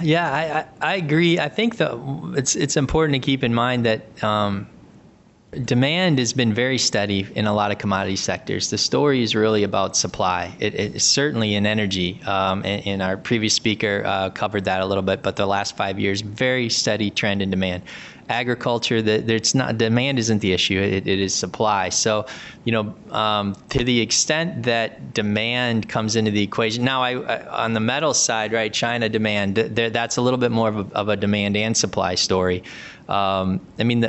Yeah, I agree. I think it's important to keep in mind that demand has been very steady in a lot of commodity sectors. The story is really about supply. It's certainly in energy, and our previous speaker covered that a little bit, but the last 5 years, very steady trend in demand. Agriculture, there's not, demand isn't the issue, it is supply. So, to the extent that demand comes into the equation, now on the metal side, right, China demand, that's a little bit more of a demand and supply story. I mean,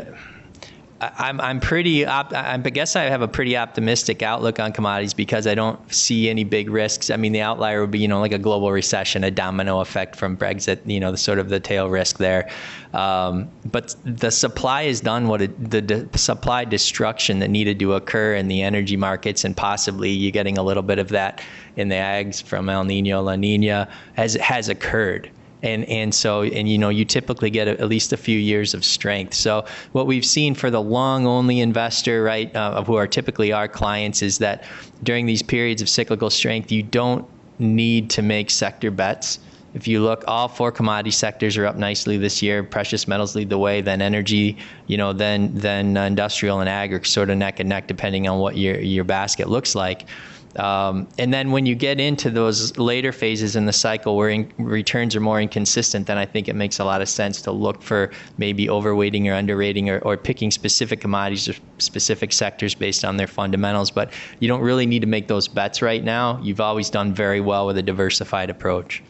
I guess I have a pretty optimistic outlook on commodities because I don't see any big risks. I mean, the outlier would be, like a global recession, a domino effect from Brexit, the sort of the tail risk there. But the supply has done the supply destruction that needed to occur in the energy markets, and possibly you're getting a little bit of that in the ags from El Nino, La Nina, has occurred. And so you typically get at least a few years of strength. So what we've seen for the long only investor, right, who are typically our clients, is that during these periods of cyclical strength, you don't need to make sector bets. If you look, all 4 commodity sectors are up nicely this year. Precious metals lead the way, then energy, then industrial and ag are sort of neck and neck depending on what your basket looks like. And then when you get into those later phases in the cycle where returns are more inconsistent, then I think it makes a lot of sense to look for maybe overweighting or underrating or picking specific commodities or specific sectors based on their fundamentals. But you don't really need to make those bets right now. You've always done very well with a diversified approach.